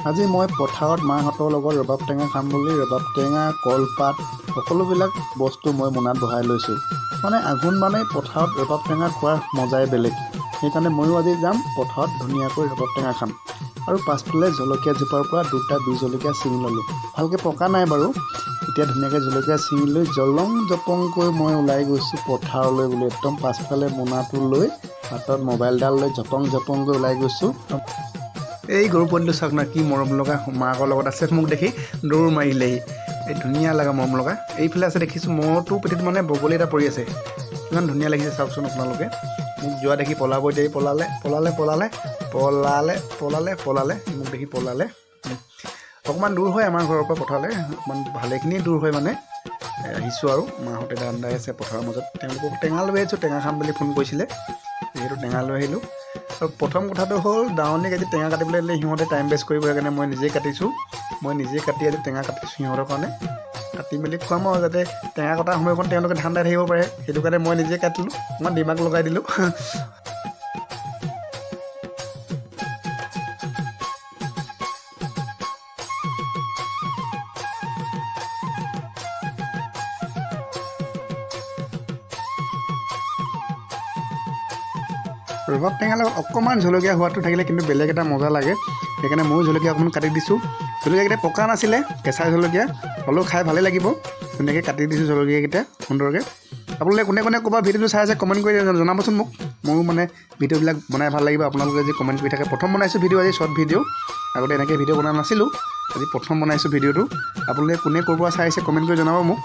আজি মই পথাৰত মাহঁতৰ লগত ৰবাব টেঙা খাম বুলি ৰবাব টেঙা কলপাত সকলোবিলাক বস্তু মই মোনাত ভৰাই লৈছোঁ। মানে আঘোণ মানে পথাৰত ৰবাব টেঙা খোৱাৰ মজাই বেলেগ। সেইকাৰণে ময়ো আজি যাম পথাৰত ধুনীয়াকৈ ৰবাব টেঙা খাম। আৰু পাছফালে জলকীয়া জোপাৰ পৰা দুটা বি জলকীয়া ছিঙি ল'লোঁ। ভালকৈ পকা নাই বাৰু। এতিয়া ধুনীয়াকৈ জলকীয়া ছিঙি লৈ জলং জপংকৈ মই ওলাই গৈছোঁ পথাৰলৈ বুলি। একদম পাছফালে মোনাটো লৈ হাতত মোবাইলডাল লৈ জপং জপংকৈ ওলাই গৈছোঁ। এই গৰু পোৱালিটো চাওক না, কি মৰম লগা মাকৰ লগত আছে। মোক দেখি দৌৰ মাৰিলেহি। এই ধুনীয়া লগা মৰম লগা। এইফালে আছে দেখিছোঁ মহটো পেটত মানে বগলী এটা পৰি আছে। ইমান ধুনীয়া লাগিছে চাওকচোন আপোনালোকে। মোক যোৱা দেখি পলাব এতিয়া। পলালে মোক দেখি পলালে। অকণমান দূৰ হয় আমাৰ ঘৰৰ পৰা পথাৰলৈ, অকণমান ভালেখিনি দূৰ হয় মানে। আহিছোঁ আৰু মাহঁতে দান্দাই আছে পথাৰৰ মাজত। তেওঁলোকক টেঙা লৈ আহিছোঁ, টেঙা খাম বুলি ফোন কৰিছিলে, যিহেতু টেঙা লৈ আহিলোঁ। আৰু প্ৰথম কথাটো হ'ল দাৱনীক আজি টেঙা কাটিবলৈ দিলে সিহঁতে টাইম ৱেষ্ট কৰিব সেইকাৰণে মই নিজেই কাটিছোঁ। মই নিজেই কাটি আজি টেঙা কাটিছোঁ সিহঁতৰ কাৰণে। কাটি মেলি খুৱাম আৰু যাতে টেঙা কটাৰ সময়কণ তেওঁলোকে ধান্দাই থাকিব পাৰে, সেইটো কাৰণে মই নিজেই কাটিলোঁ, অকণমান দিমাগ লগাই দিলোঁ। ৰবাব টেঙাৰ লগত অকণমান জলকীয়া সোৱাদটো থাকিলে কিন্তু বেলেগ এটা মজা লাগে। সেইকাৰণে ময়ো জলকীয়া অকণমান কাটি দিছোঁ। জলকীয়াকেইটা পকা নাছিলে, কেঁচা জলকীয়া, হ'লেও খাই ভালেই লাগিব। ধুনীয়াকৈ কাটি দিছোঁ জলকীয়াকেইটা সুন্দৰকৈ। আপোনালোকে কোনে কোনে ক'ৰবাত ভিডিঅ'টো চাই আছে কমেণ্ট কৰি জনাবচোন মোক। মোৰো মানে ভিডিঅ'বিলাক বনাই ভাল লাগিব আপোনালোকে যদি কমেণ্ট কৰি থাকে। প্ৰথম বনাইছোঁ ভিডিঅ' আজি শ্বৰ্ট ভিডিঅ'। আগতে এনেকৈ ভিডিঅ' বনোৱা নাছিলোঁ, আজি প্ৰথম বনাইছোঁ ভিডিঅ'টো। আপোনালোকে কোনে ক'ৰ পৰা চাই আছে কমেণ্ট কৰি জনাব মোক।